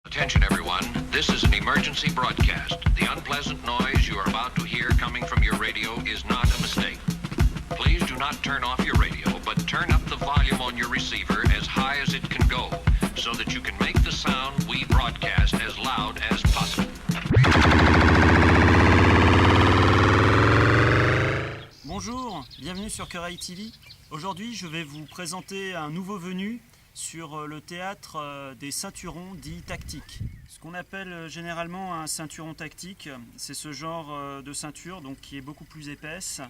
Attention everyone, this is an emergency broadcast. The unpleasant noise you are about to hear coming from your radio is not a mistake. Please do not turn off your radio, but turn up the volume on your receiver as high as it can go, so that you can make the sound we broadcast as loud as possible. Bonjour, bienvenue sur Corail TV. Aujourd'hui, je vais vous présenter un nouveau venu sur le théâtre des ceinturons dits tactiques. Ce qu'on appelle généralement un ceinturon tactique, c'est ce genre de ceinture donc, qui est beaucoup plus épaisse,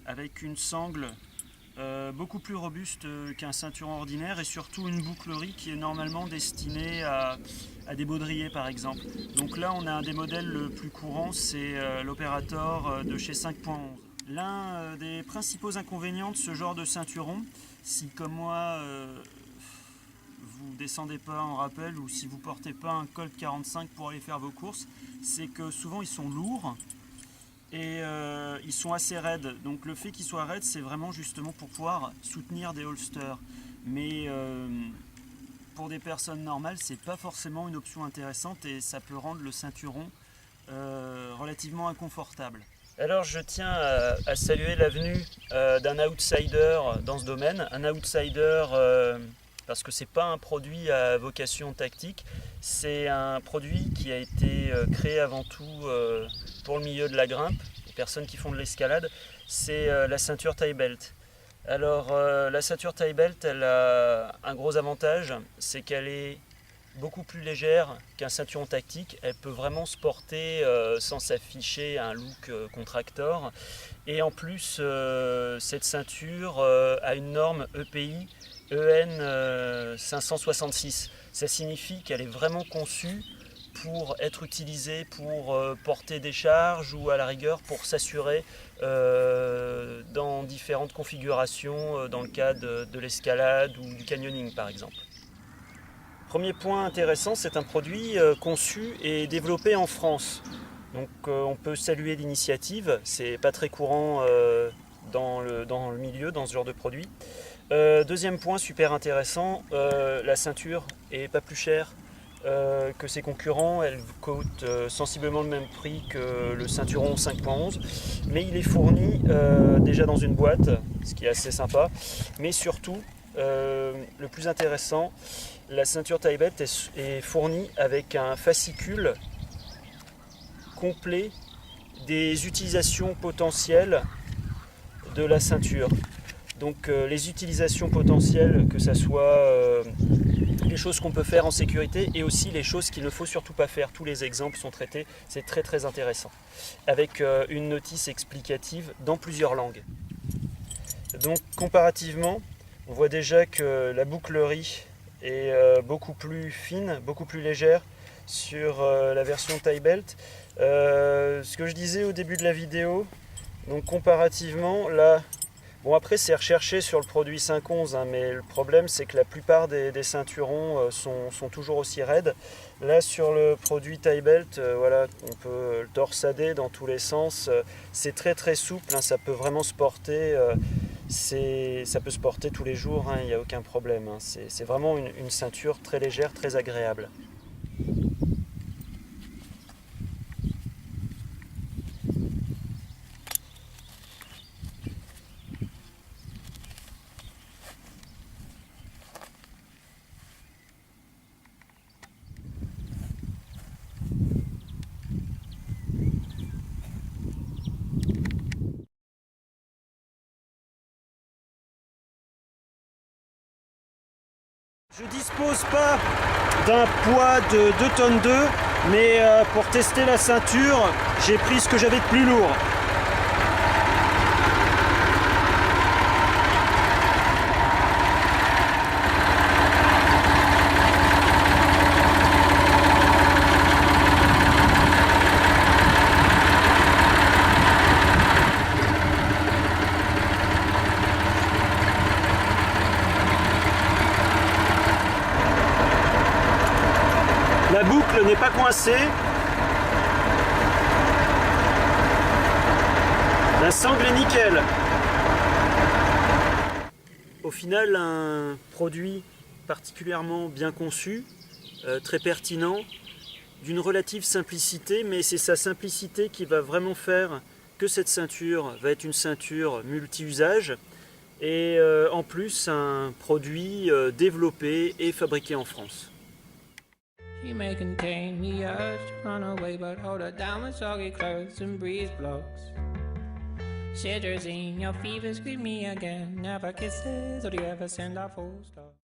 avec une sangle beaucoup plus robuste qu'un ceinturon ordinaire et surtout une bouclerie qui est normalement destinée à des baudriers par exemple. Donc là on a un des modèles le plus courant, c'est l'Operator de chez 5.11. L'un des principaux inconvénients de ce genre de ceinturon, si comme moi vous descendez pas en rappel ou si vous portez pas un Colt 45 pour aller faire vos courses, c'est que souvent ils sont lourds et ils sont assez raides. Donc le fait qu'ils soient raides, c'est vraiment justement pour pouvoir soutenir des holsters. Mais pour des personnes normales, c'est pas forcément une option intéressante et ça peut rendre le ceinturon relativement inconfortable. Alors je tiens à saluer la venue d'un outsider dans ce domaine, un outsider parce que c'est pas un produit à vocation tactique, c'est un produit qui a été créé avant tout pour le milieu de la grimpe, les personnes qui font de l'escalade, c'est la ceinture tie belt. Alors la ceinture tie belt, elle a un gros avantage, c'est qu'elle est beaucoup plus légère qu'un ceinturon tactique. Elle peut vraiment se porter sans s'afficher un look contractor. Et en plus, cette ceinture a une norme EPI EN 566. Ça signifie qu'elle est vraiment conçue pour être utilisée pour porter des charges ou à la rigueur pour s'assurer dans différentes configurations dans le cas de l'escalade ou du canyoning par exemple. Premier point intéressant, c'est un produit conçu et développé en France. Donc on peut saluer l'initiative, c'est pas très courant dans le milieu, dans ce genre de produit. Deuxième point super intéressant, la ceinture est pas plus chère que ses concurrents, elle coûte sensiblement le même prix que le ceinturon 5.11, mais il est fourni déjà dans une boîte, ce qui est assez sympa, mais surtout, le plus intéressant, la ceinture tie belt est fournie avec un fascicule complet des utilisations potentielles de la ceinture. Donc les utilisations potentielles, que ce soit les choses qu'on peut faire en sécurité et aussi les choses qu'il ne faut surtout pas faire. Tous les exemples sont traités, c'est très très intéressant. Avec une notice explicative dans plusieurs langues. Donc comparativement, on voit déjà que la bouclerie est beaucoup plus fine, beaucoup plus légère sur la version tie belt. Ce que je disais au début de la vidéo, donc comparativement, là, bon après c'est recherché sur le produit 5.11, hein, mais le problème c'est que la plupart des ceinturons sont toujours aussi raides. Là sur le produit tie belt, voilà, on peut le torsader dans tous les sens, c'est très très souple, hein, ça peut vraiment se porter. Ça peut se porter tous les jours, il n'y a aucun problème. Hein. C'est vraiment une ceinture très légère, très agréable. Je dispose pas d'un poids de 2 tonnes 2, mais pour tester la ceinture, j'ai pris ce que j'avais de plus lourd. La boucle n'est pas coincée. La sangle est nickel. Au final, un produit particulièrement bien conçu, très pertinent, d'une relative simplicité, mais c'est sa simplicité qui va vraiment faire que cette ceinture va être une ceinture multi-usage et en plus un produit développé et fabriqué en France. She may contain the urge to run away, but hold her down with soggy clothes and breeze blocks. Cetirizine, your fevers greet me again. Never kisses, or do you ever send a full stop?